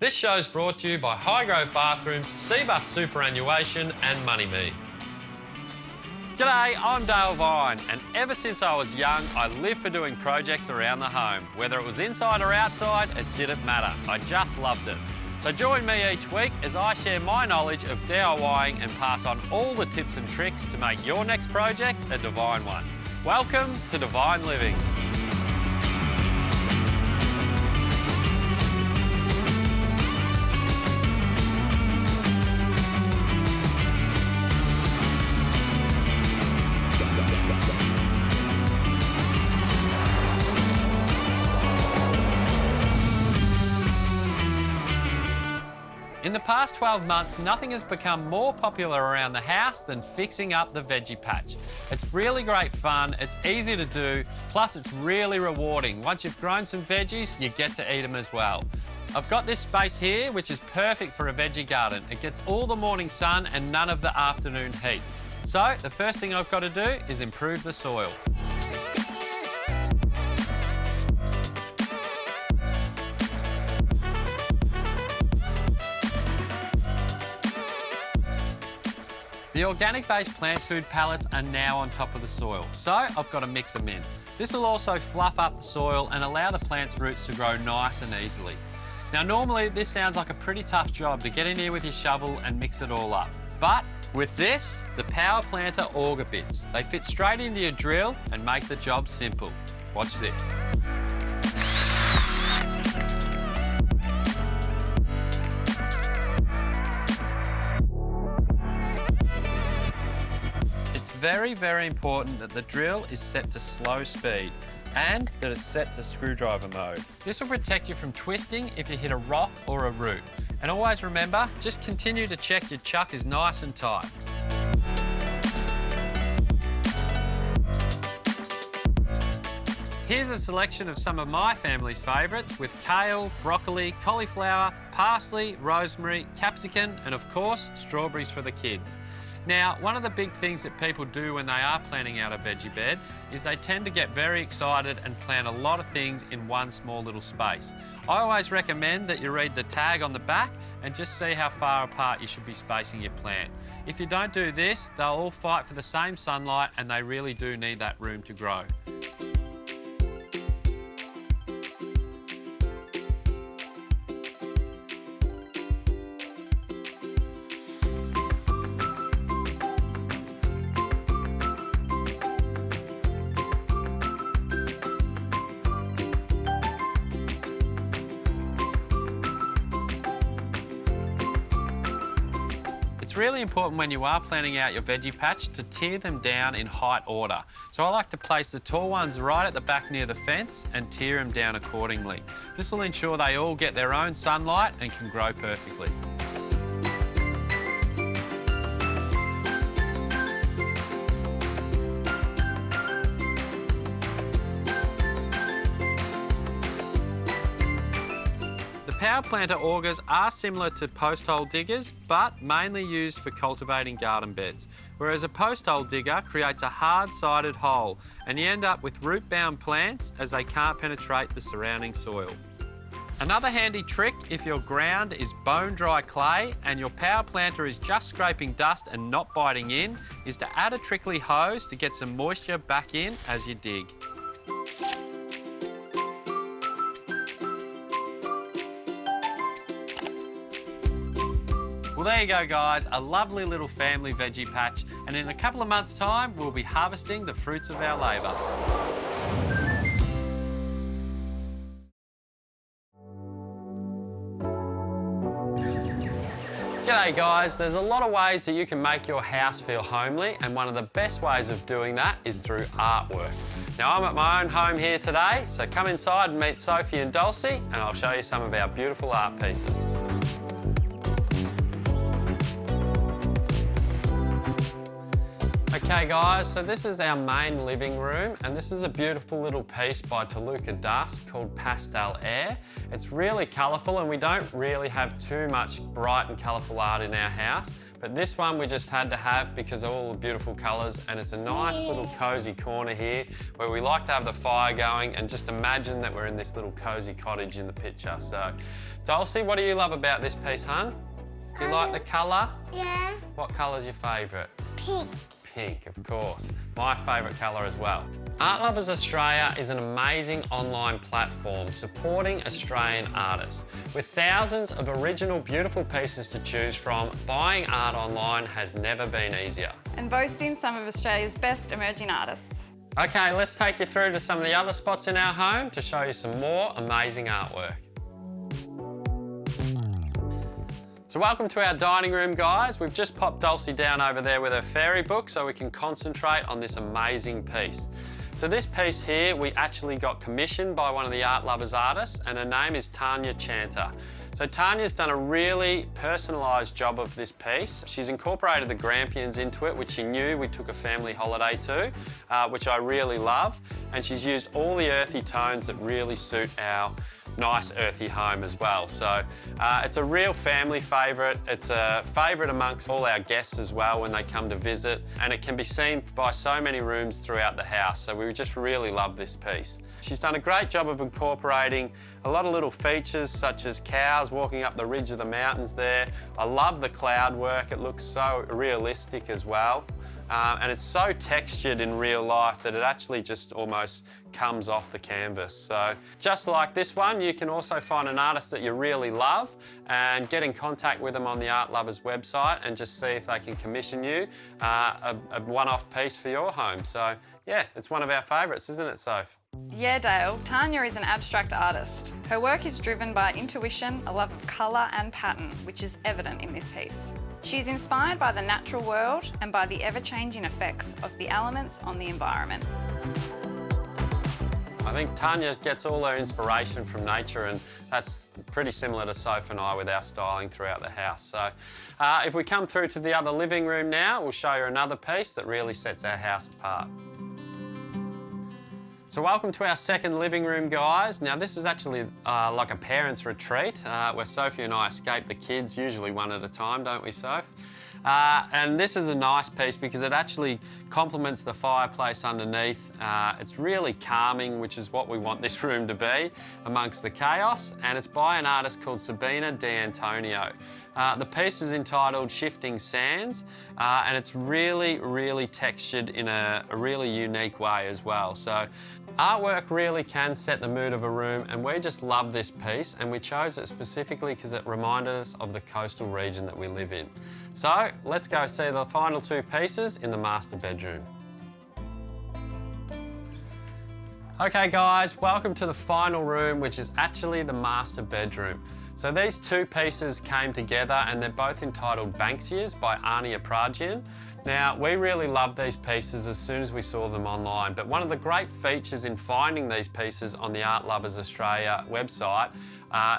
This show's brought to you by Highgrove Bathrooms, Seabus Superannuation and MoneyMe. G'day, I'm DVine, and ever since I was young, I lived for doing projects around the home. Whether it was inside or outside, it didn't matter. I just loved it. So join me each week as I share my knowledge of DIYing and pass on all the tips and tricks to make your next project a divine one. Welcome to DVine Living. In the past 12 months, nothing has become more popular around the house than fixing up the veggie patch. It's really great fun, it's easy to do, plus it's really rewarding. Once you've grown some veggies, you get to eat them as well. I've got this space here, which is perfect for a veggie garden. It gets all the morning sun and none of the afternoon heat. So the first thing I've got to do is improve the soil. The organic-based plant food pellets are now on top of the soil, so I've got to mix them in. This will also fluff up the soil and allow the plant's roots to grow nice and easily. Now normally this sounds like a pretty tough job to get in here with your shovel and mix it all up. But with this, the Power Planter auger bits, they fit straight into your drill and make the job simple. Watch this. Very, very important that the drill is set to slow speed and that it's set to screwdriver mode. This will protect you from twisting if you hit a rock or a root. And always remember, just continue to check your chuck is nice and tight. Here's a selection of some of my family's favourites with kale, broccoli, cauliflower, parsley, rosemary, capsicum and of course strawberries for the kids. Now, one of the big things that people do when they are planning out a veggie bed is they tend to get very excited and plant a lot of things in one small little space. I always recommend that you read the tag on the back and just see how far apart you should be spacing your plant. If you don't do this, they'll all fight for the same sunlight and they really do need that room to grow. It's really important when you are planning out your veggie patch to tier them down in height order. So I like to place the tall ones right at the back near the fence and tier them down accordingly. This will ensure they all get their own sunlight and can grow perfectly. Power planter augers are similar to post hole diggers, but mainly used for cultivating garden beds, whereas a post hole digger creates a hard-sided hole and you end up with root-bound plants as they can't penetrate the surrounding soil. Another handy trick if your ground is bone-dry clay and your power planter is just scraping dust and not biting in, is to add a trickly hose to get some moisture back in as you dig. Well, there you go, guys, a lovely little family veggie patch, and in a couple of months' time, we'll be harvesting the fruits of our labour. G'day guys, there's a lot of ways that you can make your house feel homely, and one of the best ways of doing that is through artwork. Now I'm at my own home here today, so come inside and meet Sophie and Dulcie and I'll show you some of our beautiful art pieces. Okay guys, so this is our main living room, and this is a beautiful little piece by Toluca Dust called Pastel Air. It's really colourful, and we don't really have too much bright and colourful art in our house, but this one we just had to have because of all the beautiful colours, and it's a nice little cosy corner here where we like to have the fire going and just imagine that we're in this little cosy cottage in the picture. So, Dulcie, what do you love about this piece, hun? Do you like the colour? Yeah. What colour's your favourite? Pink. Pink, of course. My favourite colour as well. Art Lovers Australia is an amazing online platform supporting Australian artists. With thousands of original, beautiful pieces to choose from, buying art online has never been easier. And boasting some of Australia's best emerging artists. Okay, let's take you through to some of the other spots in our home to show you some more amazing artwork. So welcome to our dining room, guys. We've just popped Dulcie down over there with her fairy book so we can concentrate on this amazing piece. So this piece here, we actually got commissioned by one of the Art Lovers artists, and her name is Tanya Chanter. So Tanya's done a really personalised job of this piece. She's incorporated the Grampians into it, which she knew we took a family holiday to, which I really love. And she's used all the earthy tones that really suit our nice earthy home as well. So it's a real family favourite. It's a favourite amongst all our guests as well when they come to visit, and it can be seen by so many rooms throughout the house. So we just really love this piece. She's done a great job of incorporating a lot of little features such as cows walking up the ridge of the mountains there. I love the cloud work. It looks so realistic as well. And it's so textured in real life that it actually just almost comes off the canvas. So just like this one, you can also find an artist that you really love and get in contact with them on the Art Lovers website and just see if they can commission you a one-off piece for your home. So yeah, it's one of our favourites, isn't it, Soph? Yeah, Dale, Tanya is an abstract artist. Her work is driven by intuition, a love of colour and pattern, which is evident in this piece. She's inspired by the natural world and by the ever-changing effects of the elements on the environment. I think Tanya gets all her inspiration from nature, and that's pretty similar to Soph and I with our styling throughout the house. So if we come through to the other living room now, we'll show you another piece that really sets our house apart. So welcome to our second living room, guys. Now this is actually like a parents' retreat where Sophie and I escape the kids, usually one at a time, don't we, Soph? And this is a nice piece because it actually complements the fireplace underneath. It's really calming, which is what we want this room to be amongst the chaos, and it's by an artist called Sabina D'Antonio. The piece is entitled Shifting Sands, and it's really, really textured in a really unique way as well. So artwork really can set the mood of a room, and we just love this piece, and we chose it specifically because it reminded us of the coastal region that we live in. So let's go see the final two pieces in the master bedroom. Okay guys, welcome to the final room, which is actually the master bedroom. So these two pieces came together, and they're both entitled Banksias by Ania Prajian. Now, we really loved these pieces as soon as we saw them online, but one of the great features in finding these pieces on the Art Lovers Australia website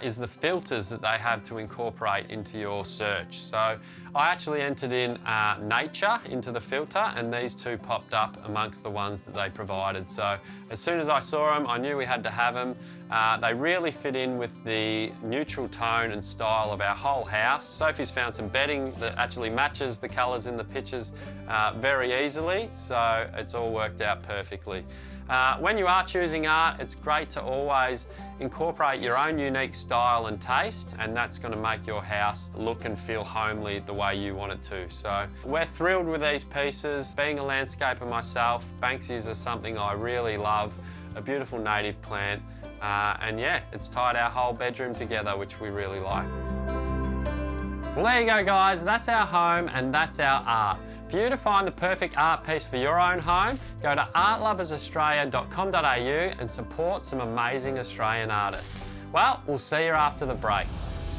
is the filters that they have to incorporate into your search. So I actually entered in nature into the filter, and these two popped up amongst the ones that they provided. So as soon as I saw them, I knew we had to have them. They really fit in with the neutral tone and style of our whole house. Sophie's found some bedding that actually matches the colours in the pictures very easily, so it's all worked out perfectly. When you are choosing art, it's great to always incorporate your own unique style and taste, and that's going to make your house look and feel homely the way you want it to. So we're thrilled with these pieces. Being a landscaper myself, Banksias are something I really love, a beautiful native plant, and yeah, it's tied our whole bedroom together, which we really like. Well, there you go, guys. That's our home and that's our art. For you to find the perfect art piece for your own home, go to artloversaustralia.com.au and support some amazing Australian artists. Well, we'll see you after the break.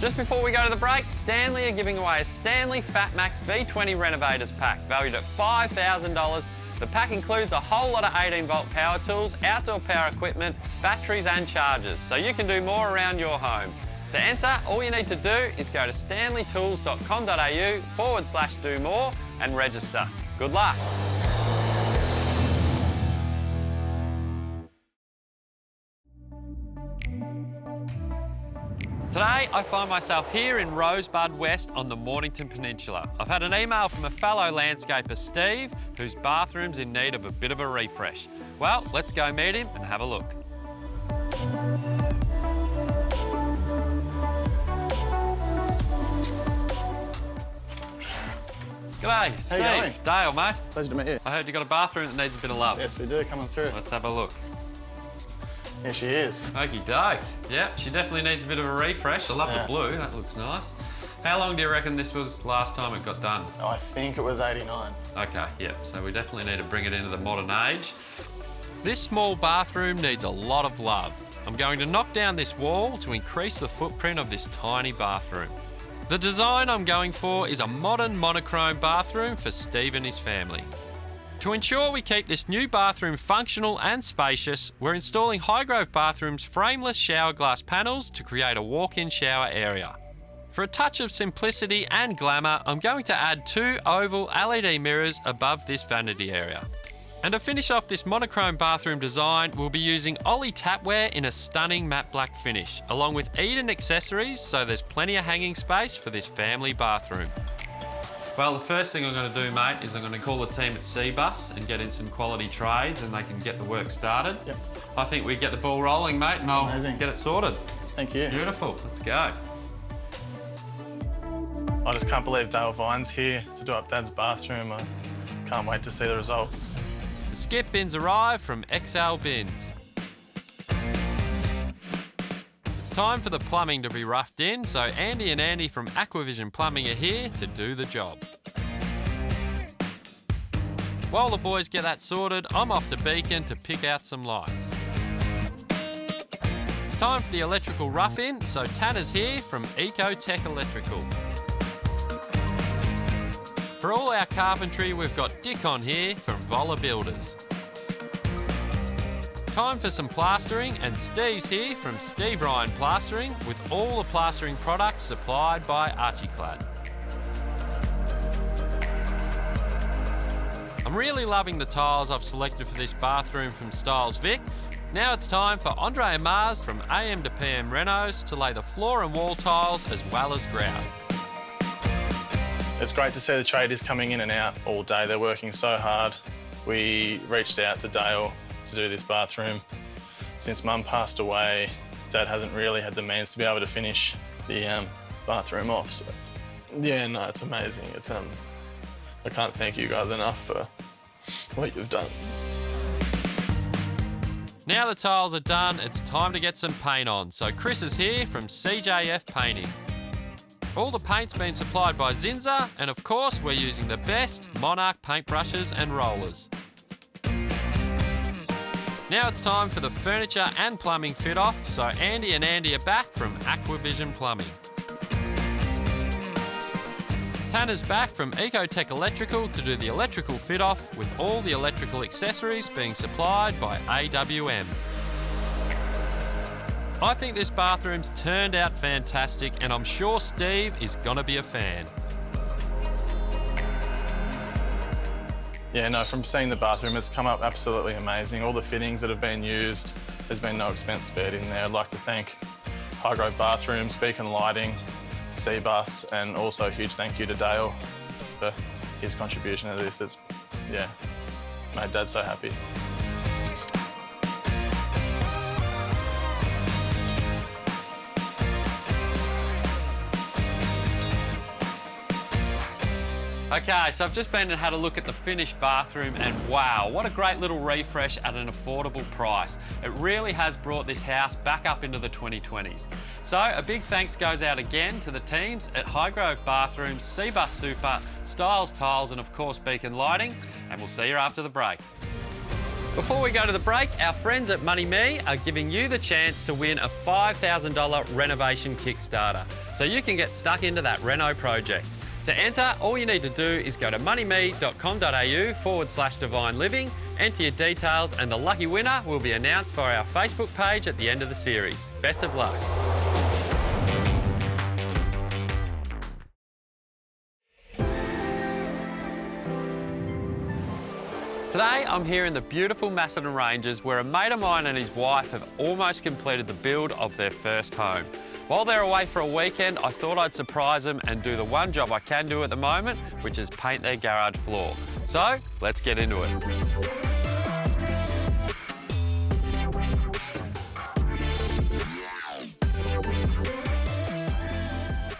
Just before we go to the break, Stanley are giving away a Stanley FatMax V20 Renovators Pack valued at $5,000. The pack includes a whole lot of 18-volt power tools, outdoor power equipment, batteries and chargers, so you can do more around your home. To enter, all you need to do is go to stanleytools.com.au/do more and register. Good luck. Today, I find myself here in Rosebud West on the Mornington Peninsula. I've had an email from a fellow landscaper, Steve, whose bathroom's in need of a bit of a refresh. Well, let's go meet him and have a look. G'day, Steve. How you going? Dale, mate. Pleasure to meet you. I heard you got a bathroom that needs a bit of love. Yes, we do. Come on through. Let's have a look. Here she is. Okie doke. Yep, she definitely needs a bit of a refresh. I love the blue, that looks nice. How long do you reckon this was last time it got done? Oh, I think it was 89. Okay, yep, so we definitely need to bring it into the modern age. This small bathroom needs a lot of love. I'm going to knock down this wall to increase the footprint of this tiny bathroom. The design I'm going for is a modern monochrome bathroom for Steve and his family. To ensure we keep this new bathroom functional and spacious, we're installing Highgrove Bathroom's frameless shower glass panels to create a walk-in shower area. For a touch of simplicity and glamour, I'm going to add 2 oval LED mirrors above this vanity area. And to finish off this monochrome bathroom design, we'll be using Ollie tapware in a stunning matte black finish, along with Eden accessories, so there's plenty of hanging space for this family bathroom. Well, the first thing I'm going to do, mate, is I'm going to call the team at Cbus and get in some quality trades and they can get the work started. Yep. I think we get the ball rolling, mate, and I'll get it sorted. Thank you. Beautiful. Let's go. I just can't believe DVine's here to do up Dad's bathroom. I can't wait to see the result. The skip bins arrive from XL Bins. It's time for the plumbing to be roughed in, so Andy and Andy from Aquavision Plumbing are here to do the job. While the boys get that sorted, I'm off to Beacon to pick out some lights. It's time for the electrical rough-in, so Tanner's here from Ecotech Electrical. For all our carpentry, we've got Dick on here from Vola Builders. Time for some plastering, and Steve's here from Steve Ryan Plastering with all the plastering products supplied by Archiclad. I'm really loving the tiles I've selected for this bathroom from Styles Vic. Now it's time for Andre and Mars from AM to PM Renos to lay the floor and wall tiles as well as grout. It's great to see the tradies coming in and out all day. They're working so hard. We reached out to Dale to do this bathroom. Since Mum passed away, Dad hasn't really had the means to be able to finish the bathroom off. So, yeah, no, it's amazing. It's I can't thank you guys enough for what you've done. Now the tiles are done, it's time to get some paint on. So Chris is here from CJF Painting. All the paint's been supplied by Zinza, and of course we're using the best Monarch paintbrushes and rollers. Now it's time for the furniture and plumbing fit off, so Andy and Andy are back from Aquavision Plumbing. Tanner's back from Ecotech Electrical to do the electrical fit off, with all the electrical accessories being supplied by AWM. I think this bathroom's turned out fantastic, and I'm sure Steve is gonna be a fan. Yeah, no, from seeing the bathroom, it's come up absolutely amazing. All the fittings that have been used, there's been no expense spared in there. I'd like to thank Highgrove Bathrooms, Beacon Lighting, Cbus, and also a huge thank you to Dale for his contribution to this. It's, yeah, made Dad so happy. Okay, so I've just been and had a look at the finished bathroom, and wow, what a great little refresh at an affordable price. It really has brought this house back up into the 2020s. So a big thanks goes out again to the teams at Highgrove Bathrooms, Cbus Super, Styles Tiles, and of course Beacon Lighting, and we'll see you after the break. Before we go to the break, our friends at Money Me are giving you the chance to win a $5,000 renovation Kickstarter, so you can get stuck into that reno project. To enter, all you need to do is go to moneymee.com.au/DVine Living, enter your details, and the lucky winner will be announced via our Facebook page at the end of the series. Best of luck. Today I'm here in the beautiful Macedon Ranges where a mate of mine and his wife have almost completed the build of their first home. While they're away for a weekend, I thought I'd surprise them and do the one job I can do at the moment, which is paint their garage floor. So, let's get into it.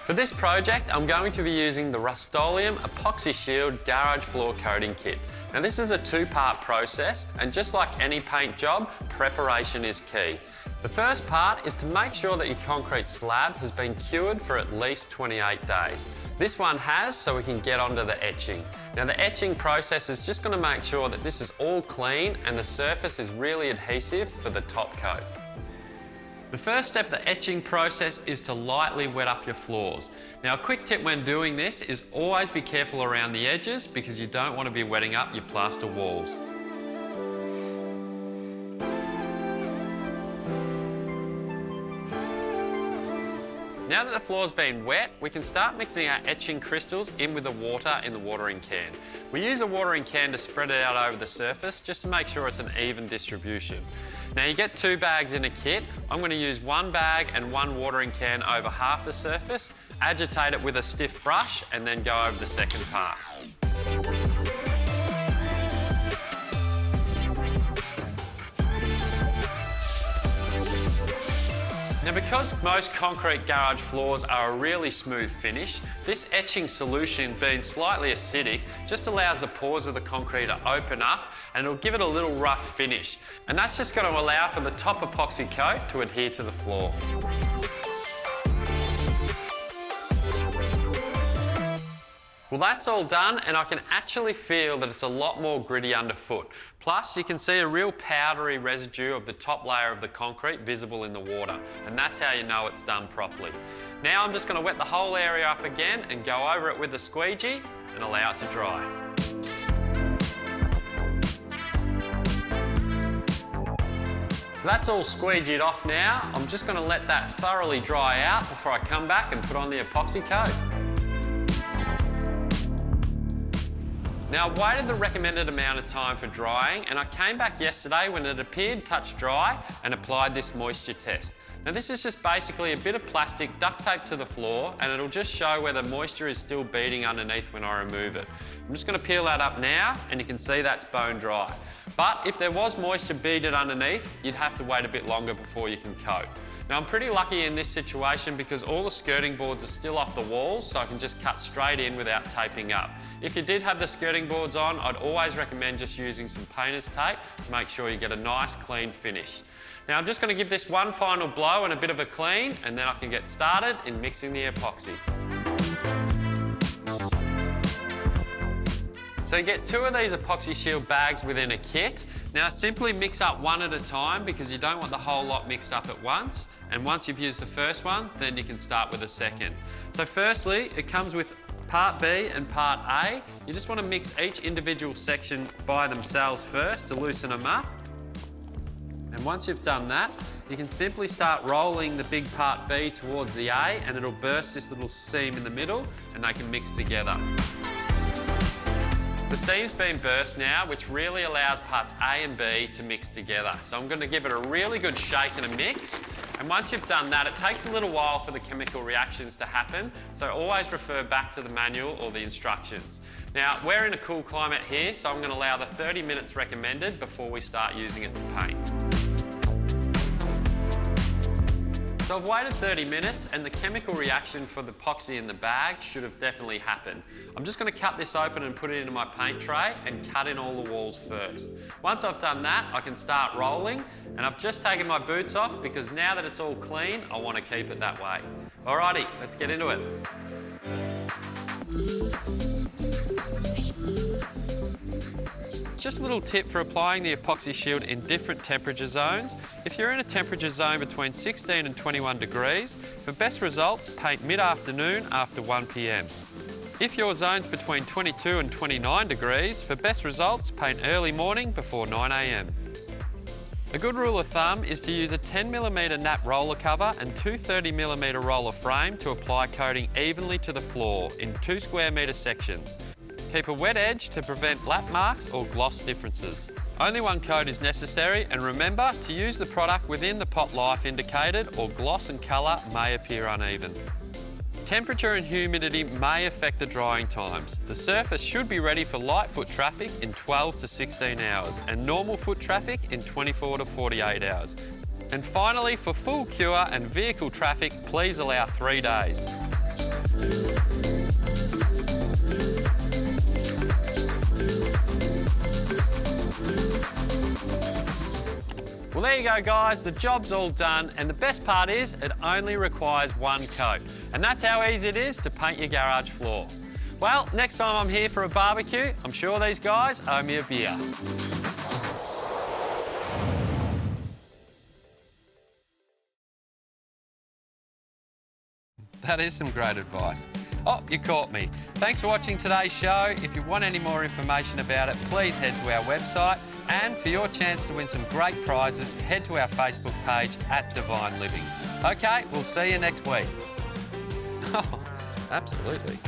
For this project, I'm going to be using the Rust-Oleum Epoxy Shield Garage Floor Coating Kit. Now this is a two-part process, and just like any paint job, preparation is key. The first part is to make sure that your concrete slab has been cured for at least 28 days. This one has, so we can get onto the etching. Now the etching process is just going to make sure that this is all clean and the surface is really adhesive for the top coat. The first step of the etching process is to lightly wet up your floors. Now a quick tip when doing this is always be careful around the edges because you don't want to be wetting up your plaster walls. Now that the floor's been wet, we can start mixing our etching crystals in with the water in the watering can. We use a watering can to spread it out over the surface just to make sure it's an even distribution. Now you get 2 bags in a kit. I'm going to use 1 bag and 1 watering can over half the surface, agitate it with a stiff brush and then go over the second part. Now because most concrete garage floors are a really smooth finish, this etching solution being slightly acidic just allows the pores of the concrete to open up and it'll give it a little rough finish. And that's just going to allow for the top epoxy coat to adhere to the floor. Well, that's all done and I can actually feel that it's a lot more gritty underfoot. Plus, you can see a real powdery residue of the top layer of the concrete visible in the water, and that's how you know it's done properly. Now I'm just going to wet the whole area up again and go over it with a squeegee and allow it to dry. So that's all squeegeed off now. I'm just going to let that thoroughly dry out before I come back and put on the epoxy coat. Now I've waited the recommended amount of time for drying and I came back yesterday when it appeared touch dry and applied this moisture test. Now this is just basically a bit of plastic duct tape to the floor and it'll just show where the moisture is still beading underneath when I remove it. I'm just going to peel that up now and you can see that's bone dry. But if there was moisture beaded underneath, you'd have to wait a bit longer before you can coat. Now I'm pretty lucky in this situation because all the skirting boards are still off the walls, so I can just cut straight in without taping up. If you did have the skirting boards on, I'd always recommend just using some painter's tape to make sure you get a nice clean finish. Now I'm just going to give this one final blow and a bit of a clean and then I can get started in mixing the epoxy. So you get 2 of these epoxy shield bags within a kit. Now simply mix up 1 at a time because you don't want the whole lot mixed up at once. And once you've used the first one, then you can start with the second. So firstly, it comes with part B and part A. You just want to mix each individual section by themselves first to loosen them up. And once you've done that, you can simply start rolling the big part B towards the A and it'll burst this little seam in the middle and they can mix together. The seam's been burst now, which really allows parts A and B to mix together. So I'm going to give it a really good shake and a mix. And once you've done that, it takes a little while for the chemical reactions to happen. So always refer back to the manual or the instructions. Now, we're in a cool climate here, so I'm going to allow the 30 minutes recommended before we start using it to paint. So I've waited 30 minutes and the chemical reaction for the epoxy in the bag should have definitely happened. I'm just going to cut this open and put it into my paint tray and cut in all the walls first. Once I've done that, I can start rolling and I've just taken my boots off because now that it's all clean, I want to keep it that way. Alrighty, let's get into it. Just a little tip for applying the epoxy shield in different temperature zones. If you're in a temperature zone between 16 and 21 degrees, for best results, paint mid-afternoon after 1 p.m. If your zone's between 22 and 29 degrees, for best results, paint early morning before 9 a.m. A good rule of thumb is to use a 10mm nap roller cover and 2 30mm roller frame to apply coating evenly to the floor in 2 square metre sections. Keep a wet edge to prevent lap marks or gloss differences. Only one coat is necessary, and remember to use the product within the pot life indicated, or gloss and colour may appear uneven. Temperature and humidity may affect the drying times. The surface should be ready for light foot traffic in 12 to 16 hours and normal foot traffic in 24 to 48 hours. And finally, for full cure and vehicle traffic, please allow 3 days. Well, there you go, guys. The job's all done, and the best part is it only requires one coat. And that's how easy it is to paint your garage floor. Well, next time I'm here for a barbecue, I'm sure these guys owe me a beer. That is some great advice. Oh, you caught me. Thanks for watching today's show. If you want any more information about it, please head to our website. And for your chance to win some great prizes, head to our Facebook page at DVine Living. OK, we'll see you next week. Oh, absolutely.